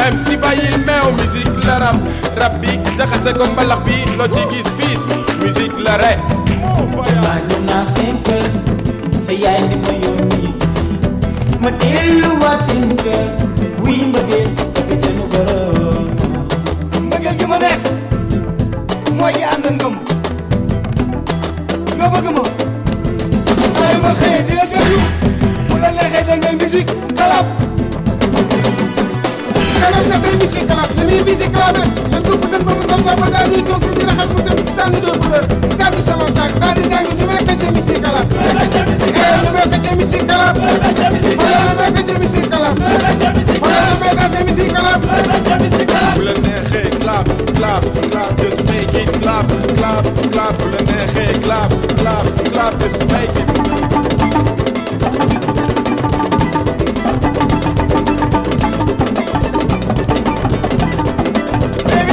MC bayil meew musique la rap rap bi jaxase ko mbalax bi loo ci gis fiis musique la rek maa ñëw naa seen kër sa yaay ni ma yónni ma delluwaat seen kër wuy mbëggeel bëgg te nu borom mbëggeel gi ma neex mooy gi ànd ngëm nga bëgg ma saa yu ma xëyee di nga gëstu bu la neexee da ngay musique kalab Salam sa day musique la dañuy musique la rek ñun dugg dañ ba mu sam sam ba daal ñuy toog ci dina xam mu sam sànni door bu lër gàddu sama saak daal di jàng ñu may fecce musique la ñu may fecce musique la wala ñu may fecce musique la wala ñu may danser musique la bu la neexee clap clap clap just make it clap clap clap bu la neexee clap clap clap just make it Say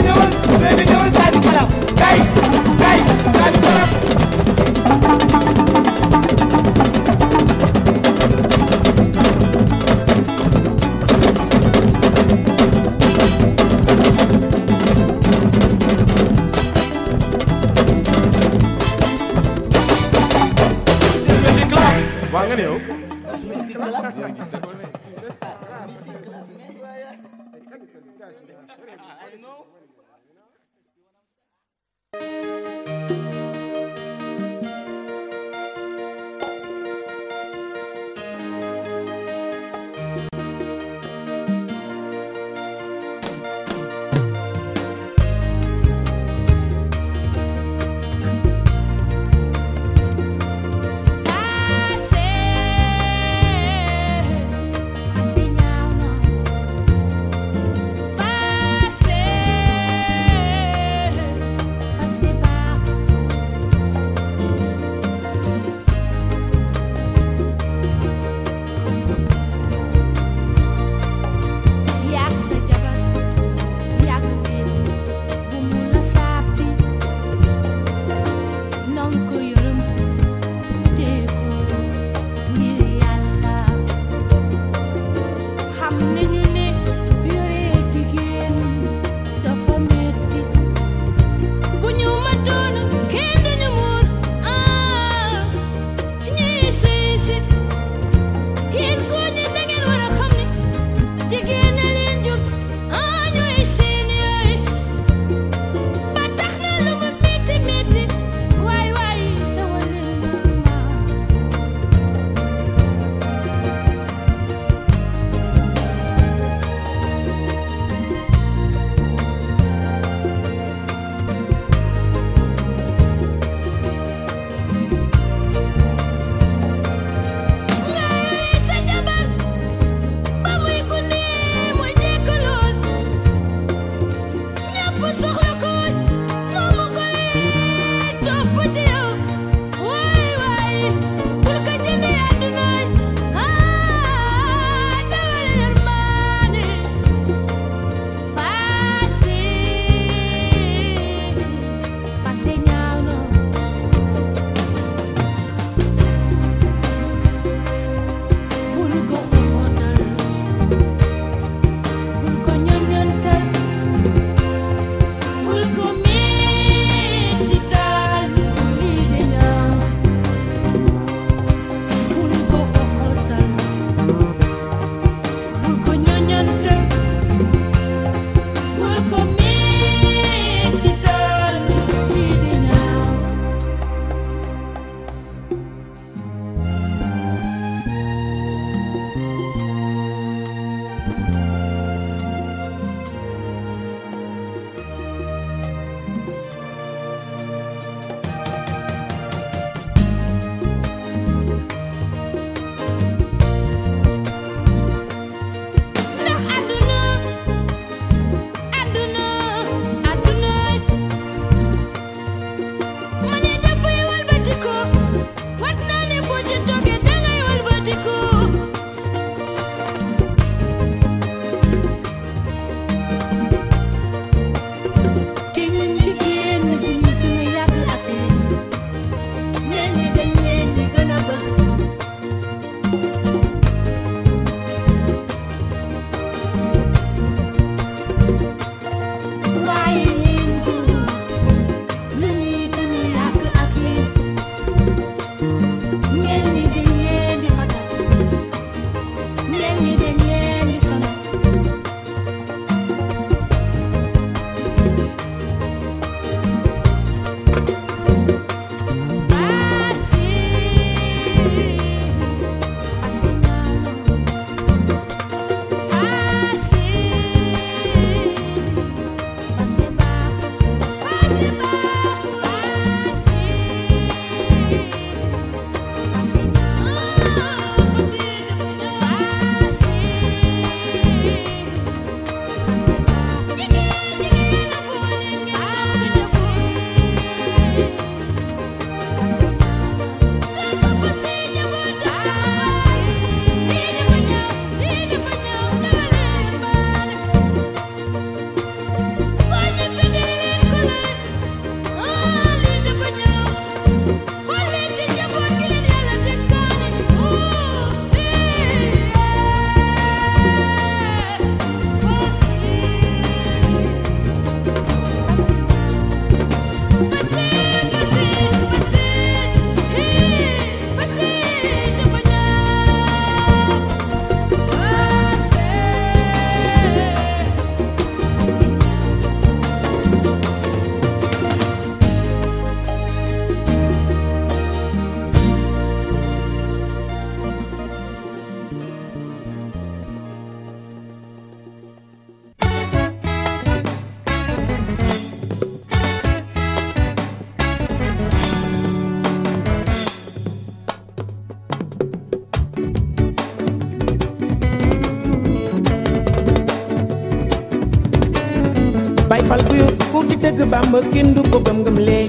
di dëgg Bamba kenn du ko gëm-gëm lee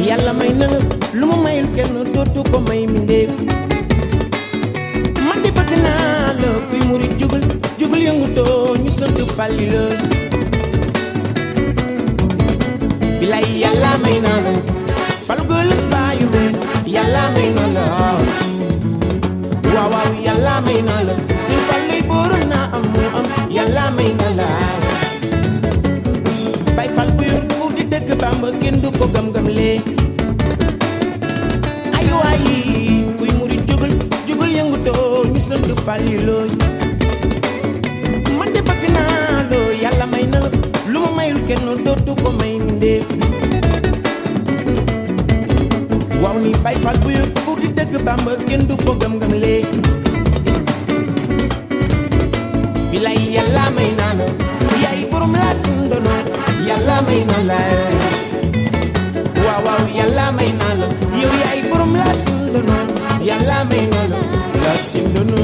yàlla may na la lu mu mayul kenn dootu ko may mindeef man di bëgg naa la kuy murit jugul jugul yëngutoo ñu sant fàlli la bilay yàlla may na la falu gëlës baayu meen yàlla may na la waaw waaw yàlla may na la sin fàlluy borom naa am mu am yàlla may na la bay fal bu yor ku di dëgg Bamba kenn du ko gëm-gëm lee ay waayi kuy murit jugul jugul yëngutoo ñu sant fàlli looy man de bëgg naa loo yàlla may na la lu ma mayul kenn dootu ko may ndeef waaw ni bay fal bu yor ku di dëgg Bamba kenn du ko gëm-gëm lee bilay yàlla may naa la yaay borom laa sindono yàlla may na la waaw waaw yàlla may naa la yow yaay borom laa sindono yàlla may na la laa sindono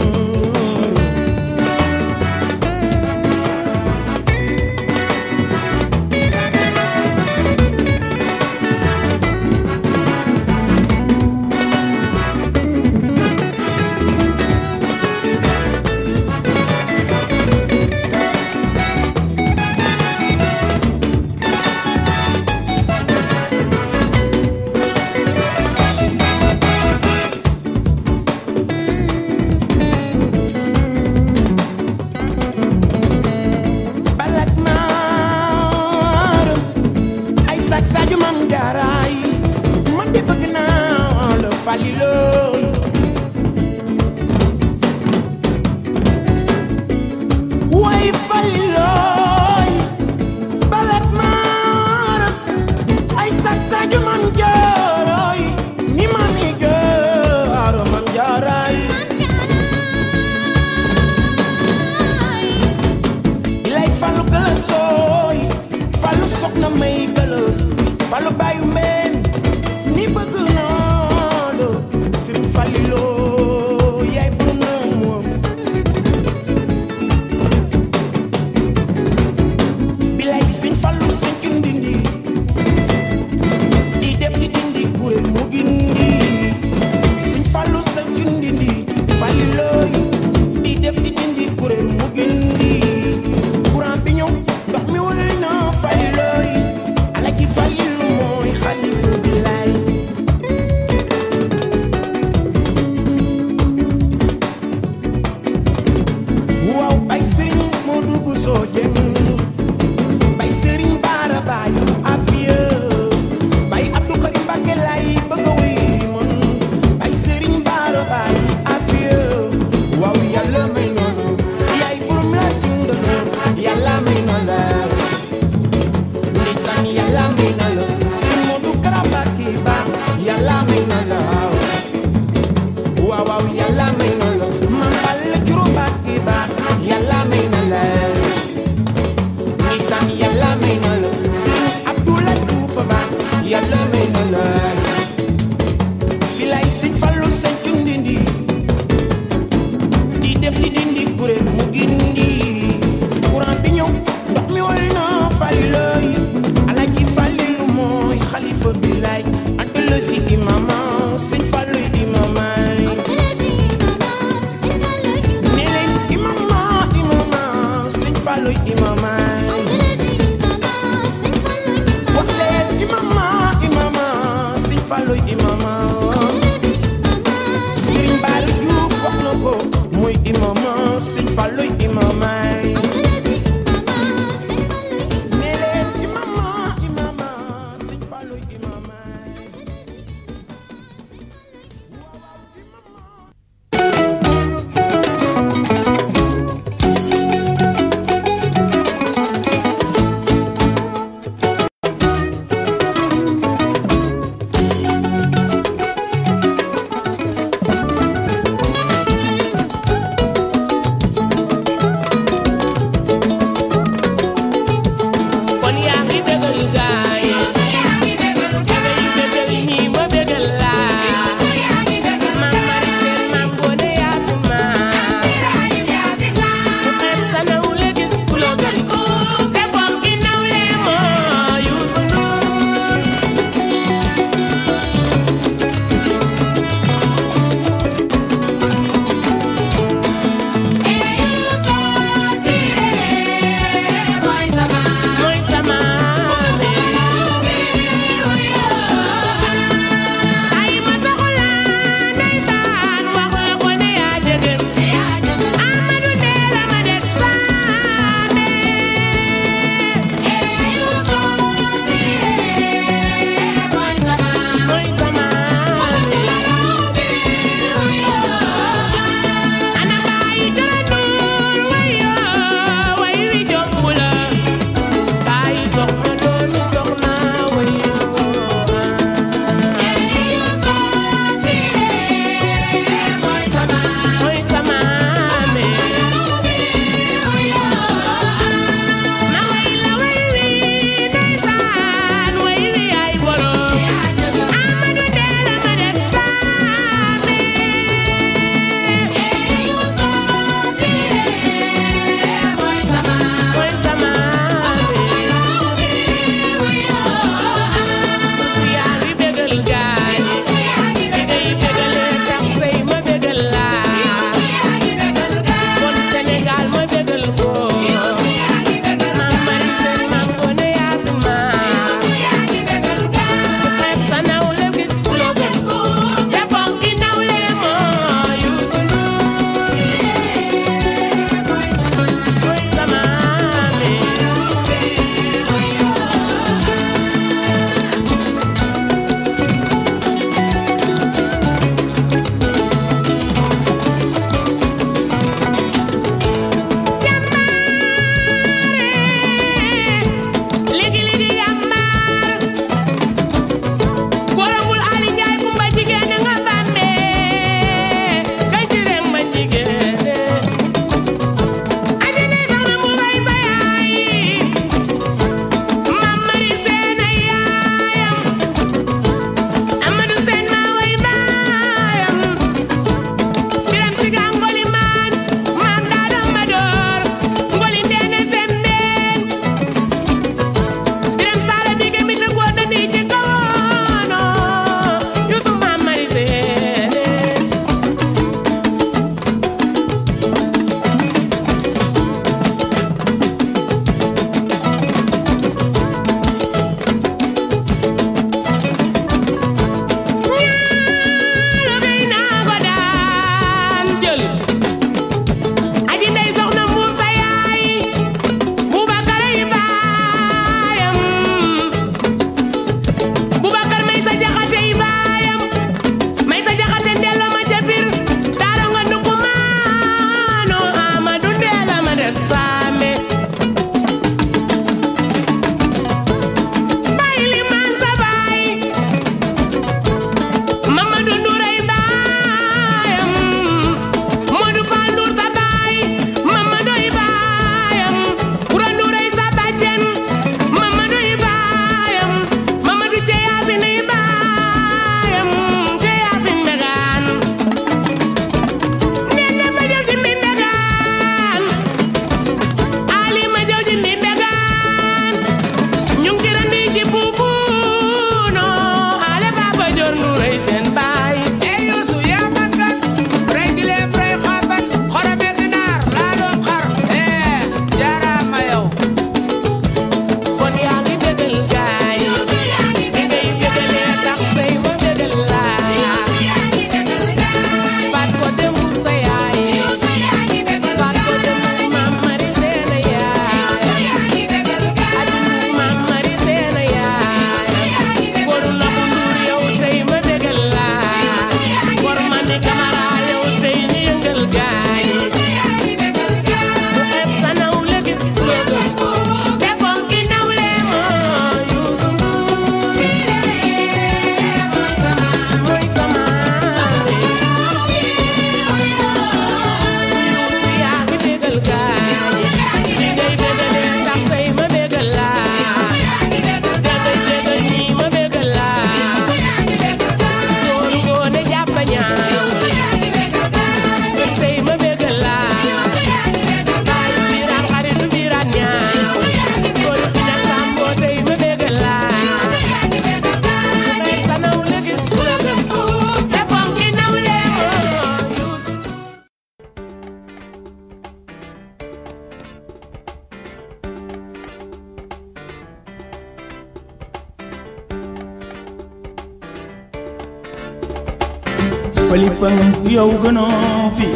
Pelipang yow gënoo fi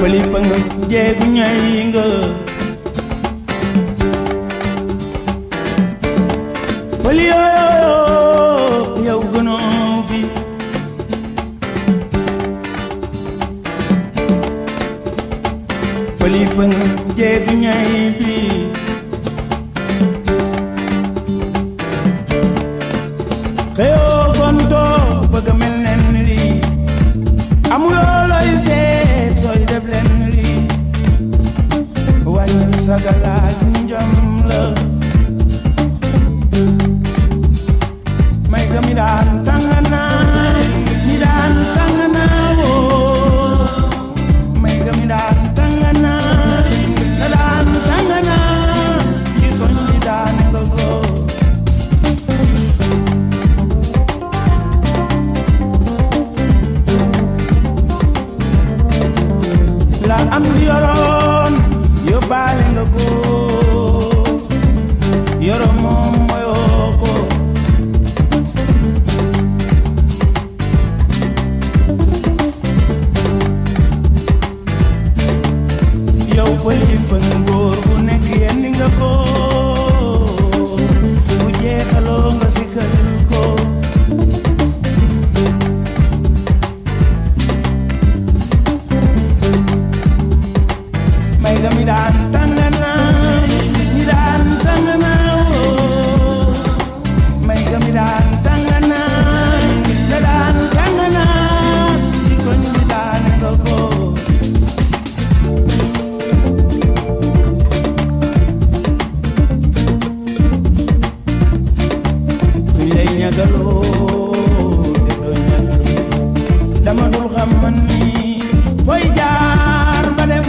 Pelipang jeegu ñay nga Peli yow gënoo fi Pelipang jeegu ñay bi xeyoo gonto bëgg mel nen li amuloo looy seet sooy def len li wàññi sagalaat njom la may ga mi daan tàngana woo may ga mi daan tàngana na daan tàngana ci koñ li daan nga ko la am yoroon yóbbaale nga ko yoro moom moyoo ko yow pëli fan góor bu nekk yenn nga ko bu jeexaloo nga si kër ko may ga mi daan tàngana mi daan tàngana woo may ga mi daan tàngana da daan tàngana ci koñ mi daan nga ko kuñ lay ñagaloo te doo ñagal dama dul xam man mi fooy jaar ba dem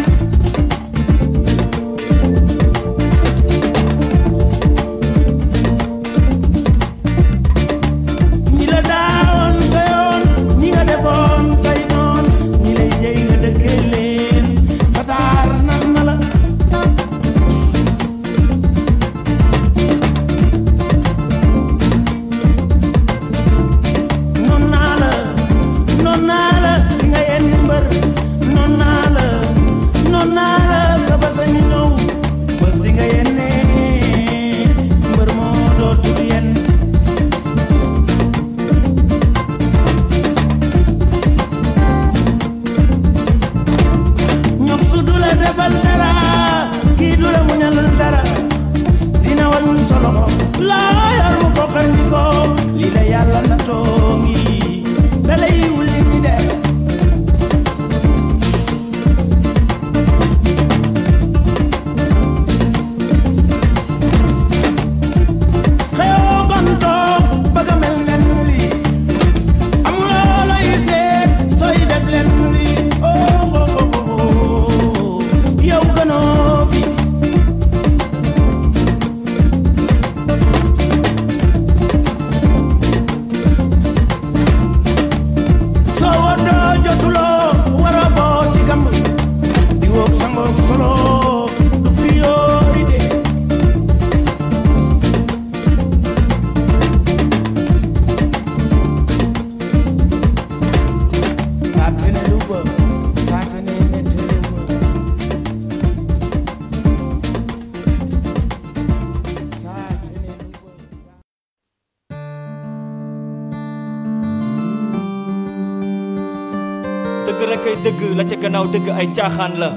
dëgg rek ay dëgg la ca gannaaw dëgg ay caaxaan la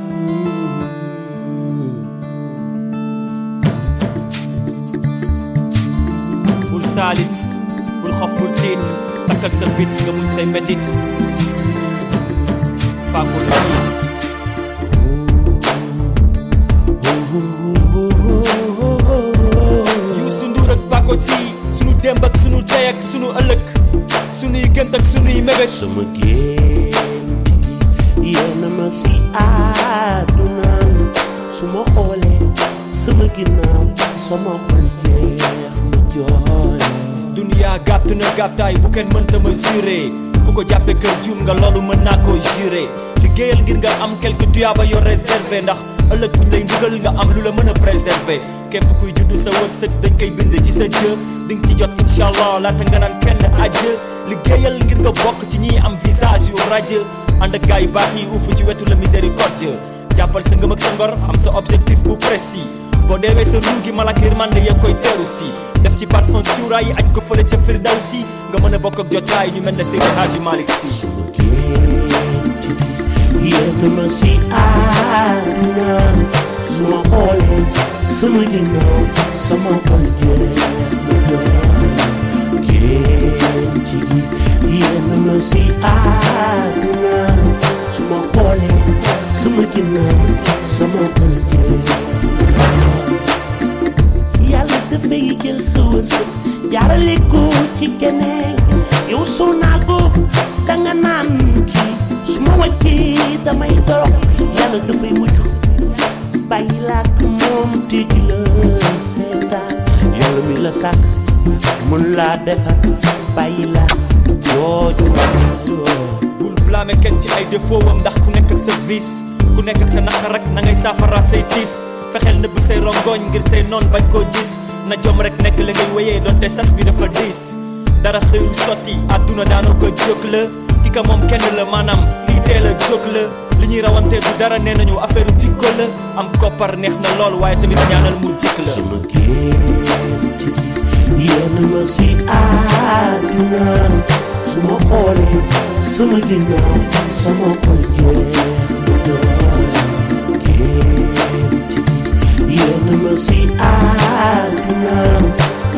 bul saalit bul xof bul tiit takkal sa fit nga muñ say métit PACOTILLE Youssou Ndour ak PACOTILLE sunu démb ak sunu tey ak sunu ëllëg sunuy gënt ak sunuy mébét sama génn yéena ma si àdduna su ma xoolee sama ginnaaw sama xol jeex ma jooy dunia gàtt na gàttaay bu kenn mënta mesurer ku ko jàppe kër juum nga loolu mën naa koo juré li liggéeyal ngir nga am quelque tuyaaba yoo réservé ndax ëllëg buñ lay ndigal nga am lu la mën a préserver képp kuy juddu sa wërsëg dañ koy bind ci sa jë di nga ci jot inshallah laata nga naan kenn ajjë liggéeyal ngir nga bokk ci ñi am visage yu rajo ànd ak gars yu baax yi ufu ci wetu la miséricorde jàppal sa ngëm ak sa ngor am sa objectif bu précis boo deewee sa ruu gi malak yërmande ya koy teeru si def ci parfum cuuraay yi aj ko fële ca Firdawsi nga mën a bokk ak jotaay ñu mel ne Seydi Hadji Malick Sy yéen ma si àdduna su ma xoolee sama ginnaaw sama xol jeex na gént gi yéen ma si àdduna su ma xoolee sama ginnaaw sama xol jeex yàlla dafay jël sa wërsëg jaarale ko ci keneen yow soo naa ko danga naan kii su ma wàccee damay torox yàlla dafay mujj bàyyi laak moom te di la seetaan yàlla mi la sàkk mun laa defar bàyyi laak jooju bul blâmer kenn ci ay défaut wam ndax ku nekk ak sa vice ku nekk ak sa naqar rek na ngay saafara say tiis fexeel nëbb say rongoñ ngir say noon bañ koo gis na jom rek nekk la ngay wéyee doonte sas bi dafa diis dara xëyul sotti àdduna daanoo ko jóg la ki ka moom kenn la maanaam lii teel a jóg la li ñuy rawante du dara nee nañu affaire jikko la am koppar neex na lool waaye tamit ñaanal mu jikk la sama gént yéen ma si àdduna su ma xoolee sama ginnaaw sama xol jeex yéen ma si àdduna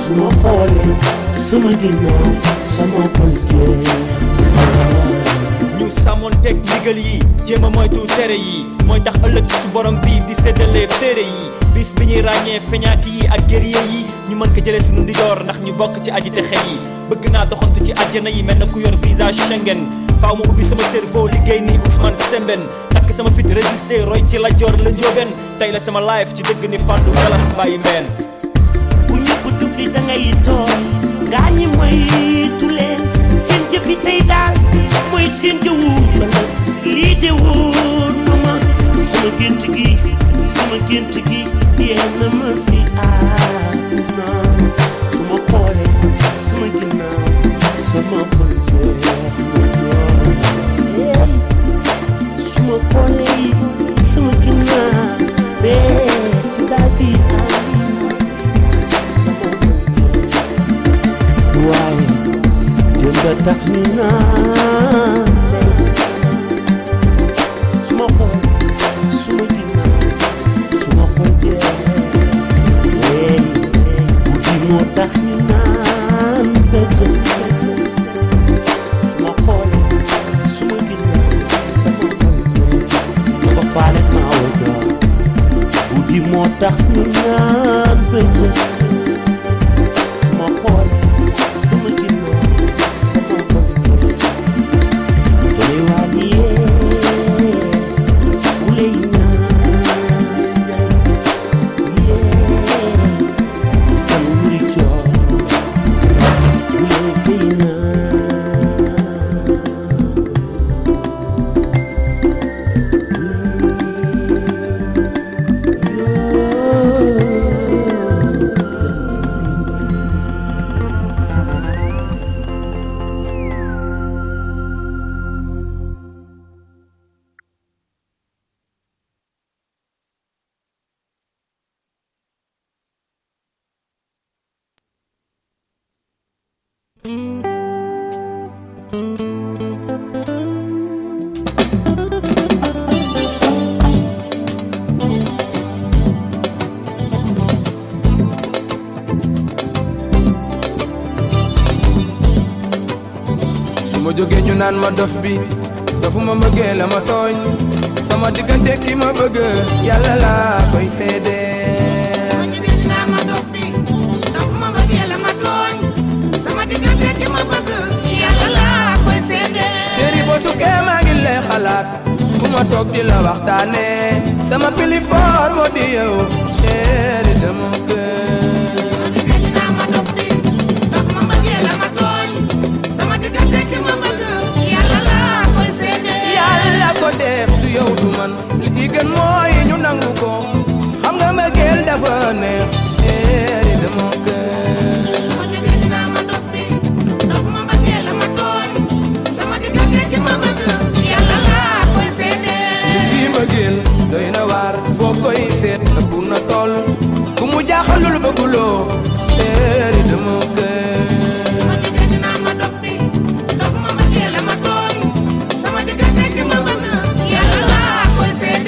su ma xoolee sama ginnaaw sama xol jeex ñu sàmmoon teg ndigal yi jéem a moytu tere yi mooy tax ëllëg su borom bii di séddale téere yi bis bi ñuy ràññee feñaati yi ak guerrier yi ñu mën ko jëlee suñu ndijoor ndax ñu bokk ci aji texe yi bëgg naa doxantu ci àjjana yi mel na ku yor visa Schengen faaw ma ubbi sama cerveau liggéey ni Ousmane Sembène takk sama fit résister roy ci la joor la njóobeen tey la sama life ci dëgg ni fàndu galas bàyyi mbeen bu ñëpp tufi da ngay tooy gaa ñi moytu leen seen jëfi tey daal mooy seen jëwu ëllëg lii de wóor na ma sama gént gi yéen ma si àdduna su ma xoolee sama ginnaaw sama xol jeex na su ma xoolee sama ginnaaw daal di waaye jëmba tax ñu naan su ma xool su ma ginnaaw su ma xool jeex guddi moo tax ñu naan bëccëg su ma xool su ma ginnaaw sama xool jeex ma ko faale maa woo guddi moo tax ñu naan bëccëg su ma xool sama ginnaaw sama xol jeex doy waa ni yee bu lay naan yee kan wuri joor bu lay koy naan ma jógee ñu naan ma dof bi dofu ma bëggee la ma tooñ sama diggante ki ma bëgg yàlla laa koy seedee ma jógee ñu naan ma dof bi dofu ma bëggee la ma tooñ sama diggante ki ma bëgg yàlla laa koy seedee chéri boo tukkee maa ngi lay xalaat fu ma toog di la waxtaane sama pili foor moo di yow chéri dama kër def gën mooy ñu nangu ko xam nga mbëggeel dafa neex chéri de mon cœur ma jógee dinaa ma dof bi dof ma mbëggeel la ma tooñ sama diggante ki ma bëgg yàlla laa koy seedeel li mbëggeel doy na waar boo koy seet ëpp na tool ku mu jaaxalul bëgguloo chéri de mon cœur ma jógee dinaa ma dof bi dof ma mbëggeel la ma tooñ sama diggante ki ma bëgg yàlla laa koy seedeel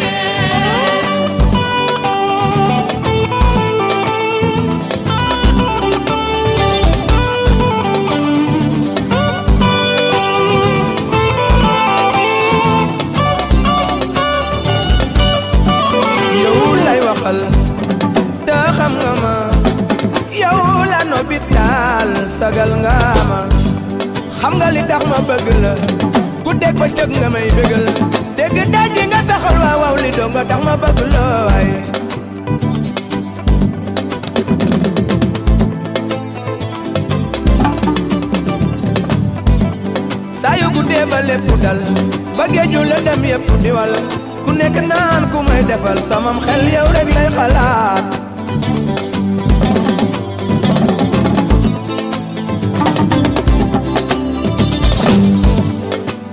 yow lay waxal te xam nga ma yow la nobitaal sagal nga ma xam nga li tax ma bëgg la ku dégg ba cëg nga may bëggal dégg daji nga saxal waaw waaw li doo nga tax ma bëgg la waaye saa yu guddee ba lépp dal ba géeju la dem yépp di wal ku nekk naan ku may defal samam xel yow rek lay xalaat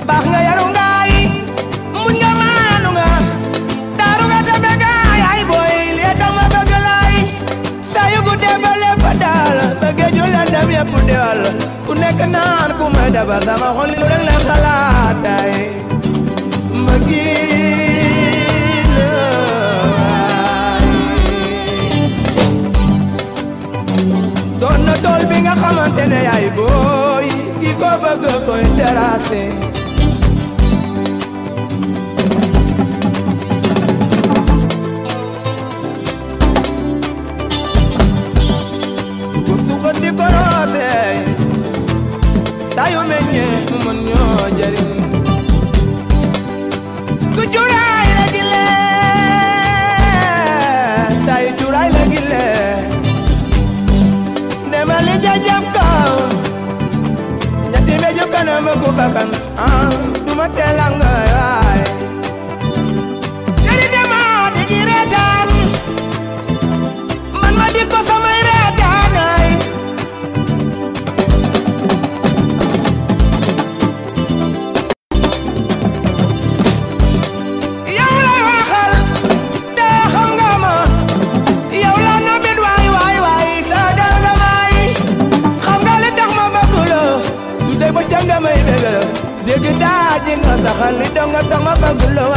baax nga yaru ngaay muñ nga maanu nga daaru nga tabe nga yaay booy lee tax ma bëgg laay saa yu guddee ba lépp dal ba géeju la dem yépp di wal ku nekk naan ku may defal sama xol yow rek lay xalaat ay doon na tool bi nga xamante ne yaay booy ki ko bëgg koy terrassé ku suuxat di ko roose saa yu meññee mu mën ñoo jëriñ ku cuuraay la gile saa yu cuuraay la gile ndemali jajab kaw ñetti meju kanam ku bakkan duma teelang waay jëri dema di ji reetaan man ma di ko samay reetaanay yow la waxal te xam nga ma yow la nobit waay waay waay sagal nga may xam nga li tax ma bëgguloo du dégg ba ca nga may bégal dégg daaji nga saxal li dong nga tax ma bëgguloo